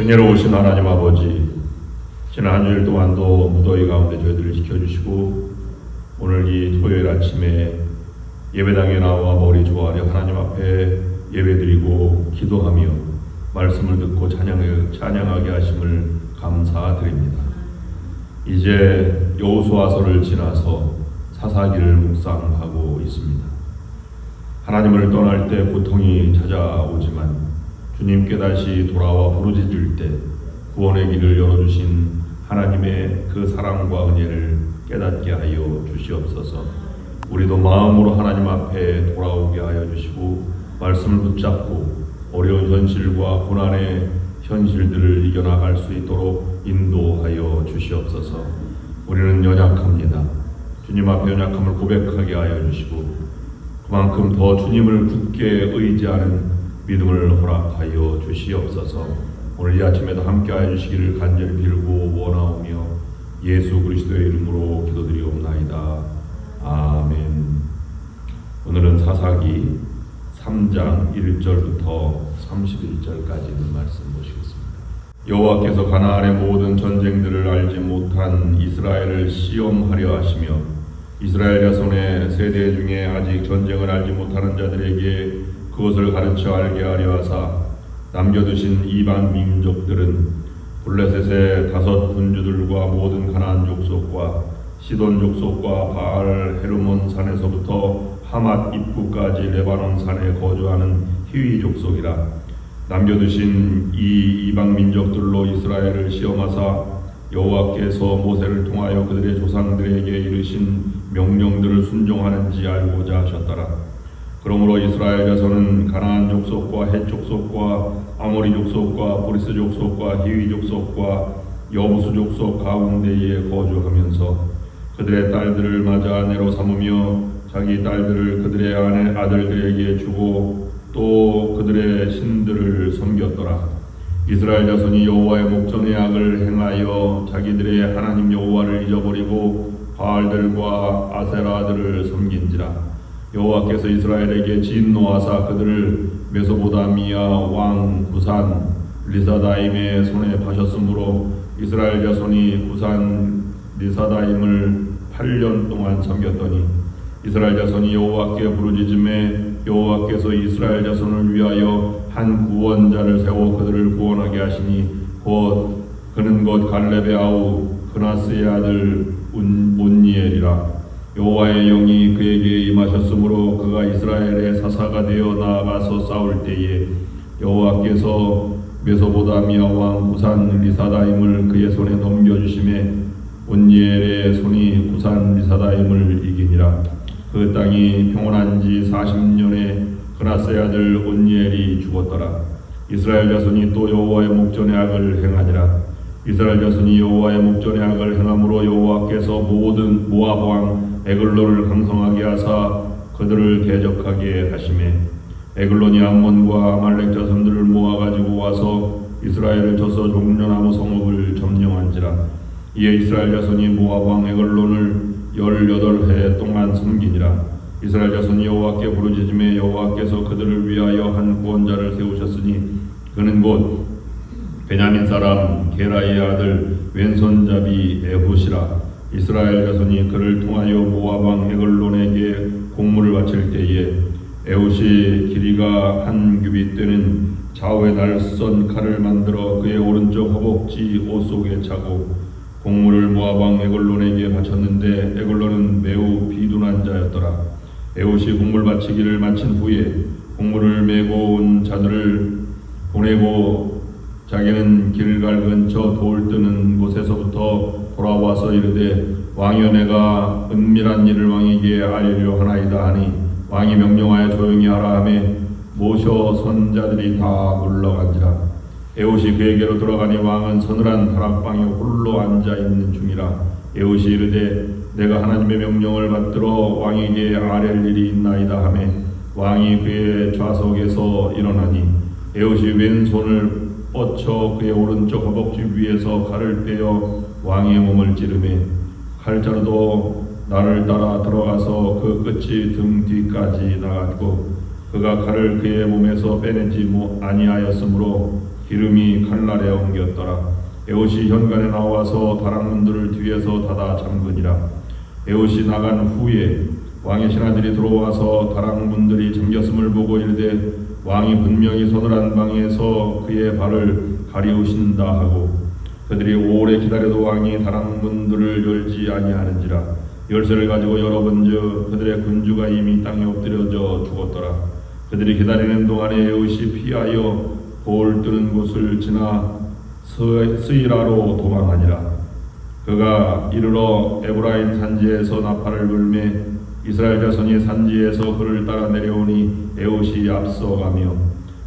은혜로우신 하나님 아버지, 지난 한 주일 동안도 무더위 가운데 저희들을 지켜주시고 오늘 이 토요일 아침에 예배당에 나와 머리 조아려 하나님 앞에 예배드리고 기도하며 말씀을 듣고 찬양하게 하심을 감사드립니다. 이제 여호수아서를 지나서 사사기를 묵상하고 있습니다. 하나님을 떠날 때 고통이 찾아오지만 주님께 다시 돌아와 부르짖을 때 구원의 길을 열어주신 하나님의 그 사랑과 은혜를 깨닫게 하여 주시옵소서. 우리도 마음으로 하나님 앞에 돌아오게 하여 주시고 말씀을 붙잡고 어려운 현실과 고난의 현실들을 이겨나갈 수 있도록 인도하여 주시옵소서. 우리는 연약합니다. 주님 앞에 연약함을 고백하게 하여 주시고 그만큼 더 주님을 굳게 의지하는 믿음을 허락하여 주시옵소서. 오늘 이 아침에도 함께하여 주시기를 간절히 빌고 원하오며 예수 그리스도의 이름으로 기도드리옵나이다. 아멘. 오늘은 사사기 3장 1절부터 31절까지 있는 말씀 보시겠습니다. 여호와께서 가나안의 모든 전쟁들을 알지 못한 이스라엘을 시험하려 하시며 이스라엘 자손의 세대 중에 아직 전쟁을 알지 못하는 자들에게 그것을 가르쳐 알게 하려 하사 남겨두신 이방 민족들은 블레셋의 5 군주들과 모든 가나안 족속과 시돈 족속과 바알 헤르몬 산에서부터 하맛 입구까지 레바논 산에 거주하는 히위 족속이라. 남겨두신 이 이방 민족들로 이스라엘을 시험하사 여호와께서 모세를 통하여 그들의 조상들에게 이르신 명령들을 순종하는지 알고자 하셨더라. 그러므로 이스라엘 자손은 가나안 족속과 헷 족속과 아모리 족속과 브리스 족속과 히위 족속과 여부수 족속 가운데에 거주하면서 그들의 딸들을 맞아 아내로 삼으며 자기 딸들을 그들의 아들들에게 주고 또 그들의 신들을 섬겼더라. 이스라엘 자손이 여호와의 목전의 악을 행하여 자기들의 하나님 여호와를 잊어버리고 바알들과 아세라들을 섬긴지라. 여호와께서 이스라엘에게 진노하사 그들을 메소보다미아 왕 구산 리사다임의 손에 파셨으므로 이스라엘 자손이 구산 리사다임을 8년 동안 섬겼더니 이스라엘 자손이 여호와께 부르짖음에 여호와께서 이스라엘 자손을 위하여 한 구원자를 세워 그들을 구원하게 하시니 곧 그는 곧 갈렙의 아우 그나스의 아들 온니엘이라. 여호와의 영이 그에게 임하셨으므로 그가 이스라엘의 사사가 되어 나아가서 싸울 때에 여호와께서 메소보다미아 왕 구산 리사다임을 그의 손에 넘겨주심에 온니엘의 손이 구산 리사다임을 이기니라. 그 땅이 평온한 지 40년에 그나스의 아들 온니엘이 죽었더라. 이스라엘 자손이 또 여호와의 목전의 악을 행하니라. 이스라엘 자손이 여호와의 목전의 악을 행함으로 여호와께서 모든 모압 왕 에글론을 강성하게 하사 그들을 대적하게 하시매 에글론이 암몬과 아말렉 자손들을 모아가지고 와서 이스라엘을 쳐서 종려나무 성읍을 점령한지라. 이에 이스라엘 자손이 모압 왕 에글론을 18해 동안 섬기니라. 이스라엘 자손이 여호와께 부르짖음에 여호와께서 그들을 위하여 한 구원자를 세우셨으니 그는 곧 베냐민 사람 게라의 아들 왼손잡이 에훗이라. 이스라엘 자손이 그를 통하여 모압 왕 에글론에게 공물을 바칠 때에 에훗이 길이가 1규빗 되는 좌우에 날선 칼을 만들어 그의 오른쪽 허벅지 옷 속에 차고 공물을 모압 왕 에글론에게 바쳤는데 에글론은 매우 비둔한 자였더라. 에훗이 공물 바치기를 마친 후에 공물을 메고 온 자들을 보내고 자기는 길갈 근처 돌 뜨는 곳에서부터 돌아와서 이르되 왕이여 내가 은밀한 일을 왕에게 알리려 하나이다 하니 왕이 명령하여 조용히 하라 하매 모셔 선자들이 다 물러간지라. 에훗이 그에게로 들어가니 왕은 서늘한 다락방에 홀로 앉아 있는 중이라. 에훗이 이르되 내가 하나님의 명령을 받들어 왕에게 아랠 일이 있나이다 하매 왕이 그의 좌석에서 일어나니 에훗이 왼손을 뻗쳐 그의 오른쪽 허벅지 위에서 칼을 빼어 왕의 몸을 찌르매 칼자루도 나를 따라 들어가서 그 끝이 등 뒤까지 나갔고 그가 칼을 그의 몸에서 빼내지 아니하였으므로 기름이 칼날에 엉겼더라. 에봇이 현관에 나와서 다락문들을 뒤에서 닫아 잠그니라. 에봇이 나간 후에 왕의 신하들이 들어와서 다락문들이 잠겼음을 보고 이르되 왕이 분명히 서늘한 방에서 그의 발을 가리우신다 하고 그들이 오래 기다려도 왕이 다락문들을 열지 아니하는지라. 열쇠를 가지고 열어본즉 그들의 군주가 이미 땅에 엎드려져 죽었더라. 그들이 기다리는 동안에 에봇이 피하여 돌 뜨는 곳을 지나 스이라로 도망하니라. 그가 이르러 에브라임 산지에서 나팔을 불매 이스라엘 자손이 산지에서 그를 따라 내려오니 에봇이 앞서가며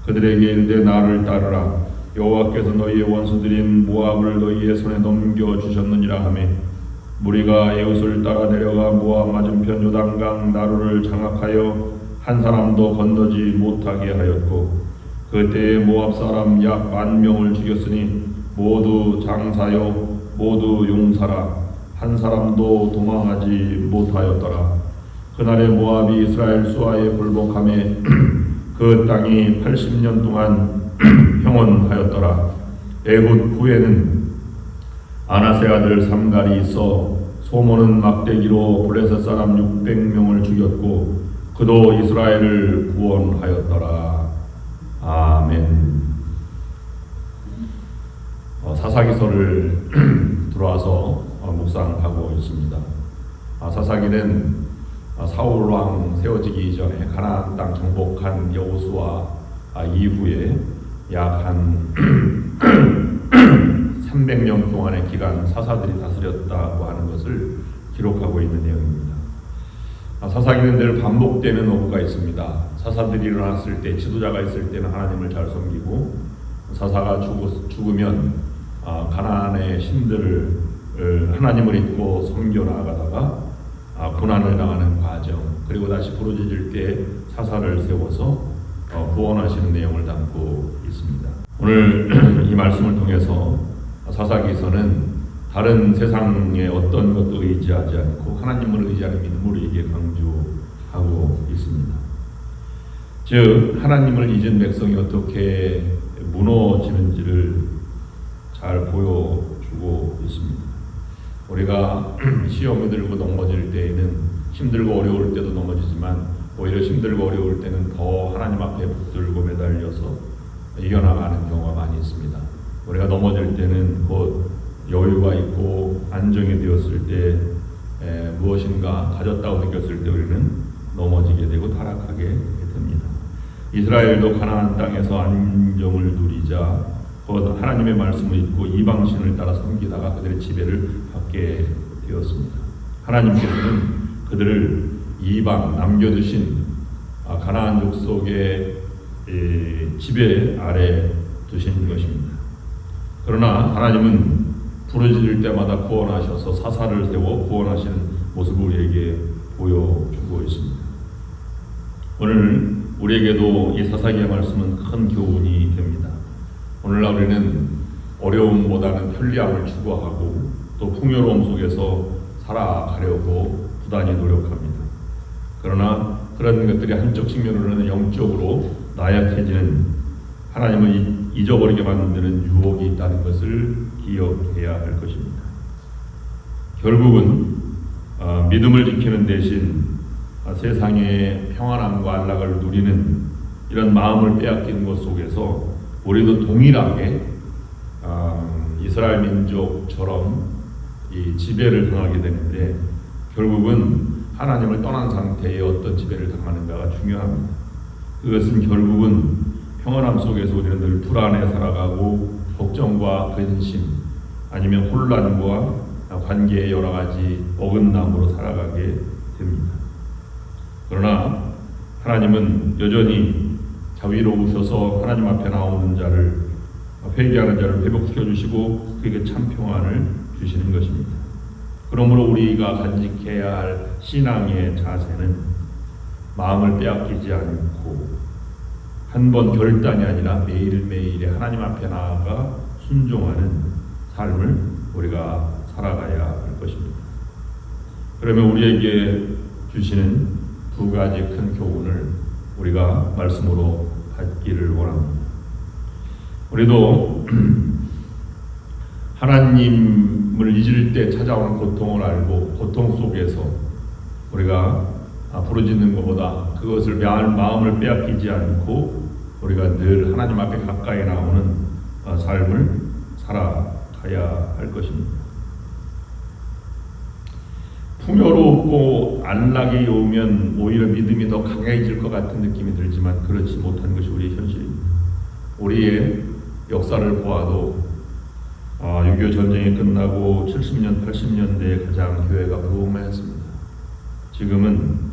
그들에게 이르되 나를 따르라. 여호와께서 너희의 원수들인 모압을 너희의 손에 넘겨주셨느니라 하매 무리가 에봇을 따라 내려가 모압 맞은편 요단강 나루를 장악하여 한 사람도 건너지 못하게 하였고 그때에 모압 사람 약 10,000명을 죽였으니 모두 장사요 모두 용사라. 한 사람도 도망하지 못하였더라. 그날에 모압이 이스라엘 수하에 굴복하매 그 땅이 80년 동안 평온하였더라. 에훗 후에는 아나세 아들 삼갈이 있어 소모는 막대기로 블레셋 사람 600명을 죽였고 그도 이스라엘을 구원하였더라. 아멘. 사사기서를 들어와서 묵상하고 있습니다. 사사기는 사울 왕 세워지기 전에 가나안 땅 정복한 여호수아 이후에 약 한 300년 동안의 기간 사사들이 다스렸다고 하는 것을 기록하고 있는 내용입니다. 사사기는 늘 반복되는 어구가 있습니다. 사사들이 일어났을 때, 지도자가 있을 때는 하나님을 잘 섬기고 사사가 죽으면 가나안의 신들을 하나님을 잊고 섬겨 나아가다가 고난을 당하는 과정, 그리고 다시 부르짖을 때 사사를 세워서 구원하시는 내용을 담고 있습니다. 오늘 이 말씀을 통해서 사사기서는 다른 세상의 어떤 것도 의지하지 않고 하나님을 의지하는 믿음을 우리에게 강조하고 있습니다. 즉 하나님을 잊은 백성이 어떻게 무너지는지를 잘 보여주고 있습니다. 우리가 시험이 들고 넘어질 때에는 힘들고 어려울 때도 넘어지지만 오히려 힘들고 어려울 때는 더 하나님 앞에 붙들고 매달려서 이겨나가는 경우가 많이 있습니다. 우리가 넘어질 때는 곧 여유가 있고 안정이 되었을 때 무엇인가 가졌다고 느꼈을 때 우리는 넘어지게 되고 타락하게 됩니다. 이스라엘도 가나안 땅에서 안정을 누리자 곧 하나님의 말씀을 잊고 이방신을 따라 섬기다가 그들의 지배를 받게 되었습니다. 하나님께서는 그들을 이방 남겨두신 가나안 족속의 지배 아래 두신 것입니다. 그러나 하나님은 부르짖을 때마다 구원하셔서 사사를 세워 구원하시는 모습을 우리에게 보여주고 있습니다. 오늘 우리에게도 이 사사기의 말씀은 큰 교훈이 됩니다. 오늘날 우리는 어려움보다는 편리함을 추구하고 또 풍요로움 속에서 살아가려고 부단히 노력합니다. 그러나 그런 것들이 한쪽 측면으로는 영적으로 나약해지는 하나님을 잊어버리게 만드는 유혹이 있다는 것을 기억해야 할 것입니다. 결국은 믿음을 지키는 대신 세상의 평안함과 안락을 누리는 이런 마음을 빼앗기는 것 속에서 우리도 동일하게 이스라엘 민족처럼 이 지배를 당하게 되는데 결국은 하나님을 떠난 상태의 어떤 지배를 당하는가가 중요합니다. 그것은 결국은 평안함 속에서 우리는 늘 불안에 살아가고 걱정과 근심 아니면 혼란과 관계의 여러 가지 어긋남으로 살아가게 됩니다. 그러나 하나님은 여전히 자비로우셔서 하나님 앞에 나오는 자를 회개하는 자를 회복시켜 주시고 그에게 참 평안을 주시는 것입니다. 그러므로 우리가 간직해야 할 신앙의 자세는 마음을 빼앗기지 않고 한 번 결단이 아니라 매일매일의 하나님 앞에 나아가 순종하는 삶을 우리가 살아가야 할 것입니다. 그러면 우리에게 주시는 두 가지 큰 교훈을 우리가 말씀으로 받기를 원합니다. 우리도 하나님을 잊을 때 찾아오는 고통을 알고 고통 속에서 우리가 부르짖는 것보다 그것을 마음을 빼앗기지 않고 우리가 늘 하나님 앞에 가까이 나오는 삶을 살아가야 할 것입니다. 풍요롭고 안락이 오면 오히려 믿음이 더 강해질 것 같은 느낌이 들지만 그렇지 못한 것이 우리의 현실입니다. 우리의 역사를 보아도 6.25 전쟁이 끝나고 70년, 80년대에 가장 교회가 부흥했습니다. 지금은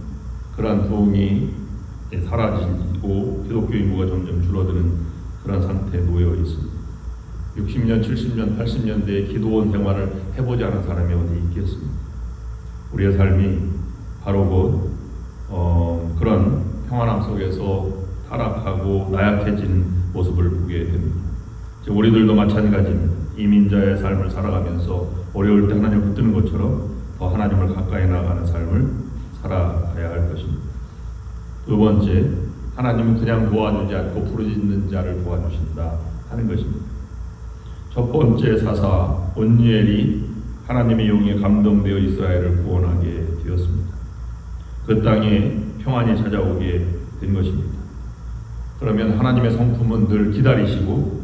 그러한 부흥이 사라지고 기독교 인구가 점점 줄어드는 그런 상태에 놓여 있습니다. 60년, 70년, 80년대에 기도원 생활을 해보지 않은 사람이 어디 있겠습니까? 우리의 삶이 바로 그런 평안함 속에서 타락하고 나약해지는 모습을 보게 됩니다. 지금 우리들도 마찬가지입니다. 이민자의 삶을 살아가면서 어려울 때 하나님을 붙드는 것처럼 더 하나님을 가까이 나가는 삶을 살아가야 할 것입니다. 두 번째, 하나님은 그냥 도와주지 않고 부르짖는 자를 도와주신다 하는 것입니다. 첫 번째 사사 온니엘이 하나님의 영에 감동되어 이스라엘을 구원하게 되었습니다. 그 땅에 평안이 찾아오게 된 것입니다. 그러면 하나님의 성품은 늘 기다리시고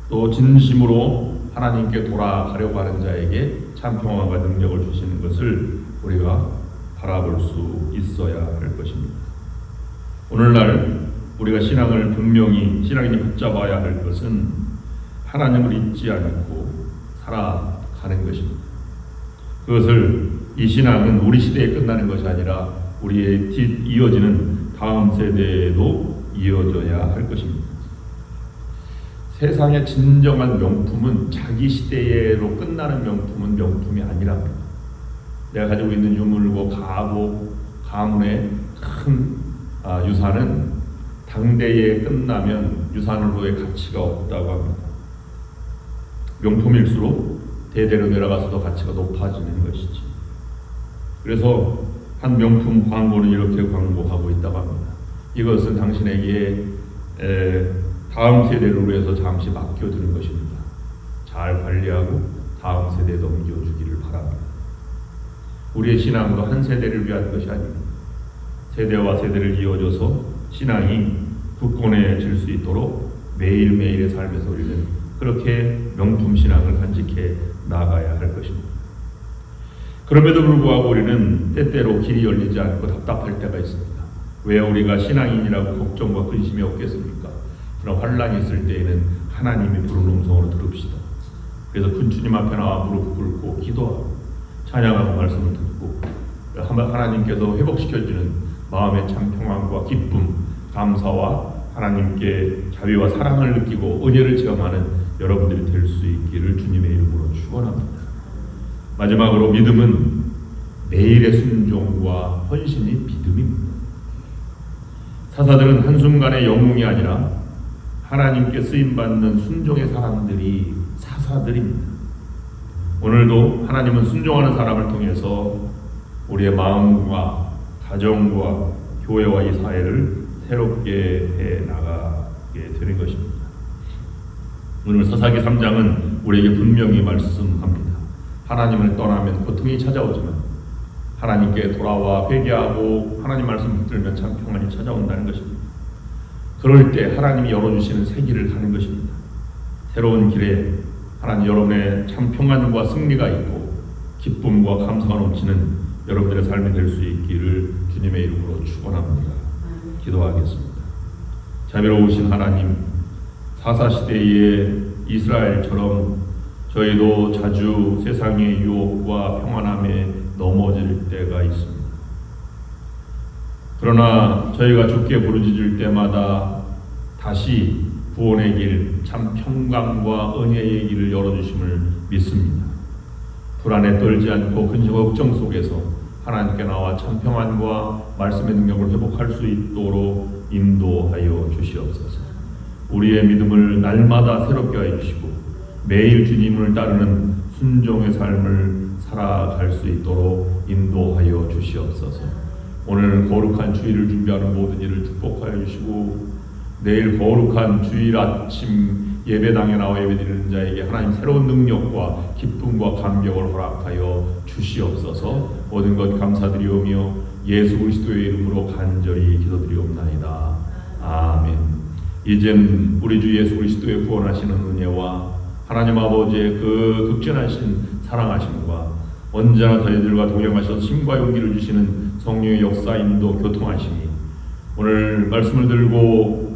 또 진심으로 하나님께 돌아가려고 하는 자에게 참 평안과 능력을 주시는 것을 우리가 바라볼 수 있어야 할 것입니다. 오늘날 우리가 신앙을 분명히 신앙인이 붙잡아야 할 것은 하나님을 잊지 않고 살아가는 것입니다. 그것을 이 신앙은 우리 시대에 끝나는 것이 아니라 우리의 이어지는 다음 세대에도 이어져야 할 것입니다. 세상의 진정한 명품은 자기 시대로 끝나는 명품은 명품이 아니랍니다. 내가 가지고 있는 유물고 가문의 큰 유산은 당대에 끝나면 유산으로의 가치가 없다고 합니다. 명품일수록 대대로 내려가서도 가치가 높아지는 것이지. 그래서 한 명품 광고는 이렇게 광고하고 있다고 합니다. 이것은 당신에게 다음 세대를 위해서 잠시 맡겨두는 것입니다. 잘 관리하고 다음 세대에 넘겨주기를 바랍니다. 우리의 신앙도 한 세대를 위한 것이 아닙니다. 세대와 세대를 이어져서 신앙이 굳건해질 수 있도록 매일매일의 삶에서 우리는 그렇게 명품 신앙을 간직해 나가야 할 것입니다. 그럼에도 불구하고 우리는 때때로 길이 열리지 않고 답답할 때가 있습니다. 왜 우리가 신앙인이라고 걱정과 근심이 없겠습니까? 그런 환란이 있을 때에는 하나님이 부르는 음성으로 들읍시다. 그래서 군주님 앞에 나와 무릎 꿇고 기도하고 찬양하고 말씀을 듣고 하나님께서 회복시켜주는 마음의 참 평안과 기쁨, 감사와 하나님께 자비와 사랑을 느끼고 은혜를 체험하는 여러분들이 될 수 있기를 주님의 이름으로 축원합니다. 마지막으로 믿음은 매일의 순종과 헌신이 믿음입니다. 사사들은 한순간의 영웅이 아니라 하나님께 쓰임받는 순종의 사람들이 사사들입니다. 오늘도 하나님은 순종하는 사람을 통해서 우리의 마음과 가정과 교회와 이 사회를 새롭게 해나가게 되는 것입니다. 오늘 사사기 3장은 우리에게 분명히 말씀합니다. 하나님을 떠나면 고통이 찾아오지만 하나님께 돌아와 회개하고 하나님 말씀 붙들면 참 평안이 찾아온다는 것입니다. 그럴 때 하나님이 열어주시는 새 길을 가는 것입니다. 새로운 길에 하나님 여러분의 참 평안과 승리가 있고 기쁨과 감사가 넘치는 여러분들의 삶이 될 수 있기를 주님의 이름으로 축원합니다. 기도하겠습니다. 자비로우신 하나님, 사사시대의 이스라엘처럼 저희도 자주 세상의 유혹과 평안함에 넘어질 때가 있습니다. 그러나 저희가 주께 부르짖을 때마다 다시 구원의 길, 참 평강과 은혜의 길을 열어주심을 믿습니다. 불안에 떨지 않고 근심 걱정 속에서 하나님께 나와 참 평안과 말씀의 능력을 회복할 수 있도록 인도하여 주시옵소서. 우리의 믿음을 날마다 새롭게 하여 주시고 매일 주님을 따르는 순종의 삶을 살아갈 수 있도록 인도하여 주시옵소서. 오늘 거룩한 주일을 준비하는 모든 일을 축복하여 주시고 내일 거룩한 주일 아침 예배당에 나와 예배드리는 자에게 하나님 새로운 능력과 기쁨과 감격을 허락하여 주시옵소서. 모든 것 감사드리오며 예수 그리스도의 이름으로 간절히 기도드리옵나이다. 아멘. 이젠 우리 주 예수 그리스도의 구원하시는 은혜와 하나님 아버지의 그 극진하신 사랑하심과 언제나 저희들과 동행하셔서 힘과 용기를 주시는 성령의 역사, 인도, 교통하심이 오늘 말씀을 들고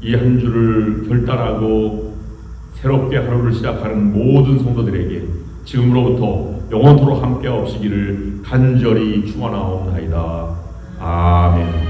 이 한 주를 결단하고 새롭게 하루를 시작하는 모든 성도들에게 지금으로부터 영원토록 함께 하옵시기를 간절히 축원하옵나이다. 아멘.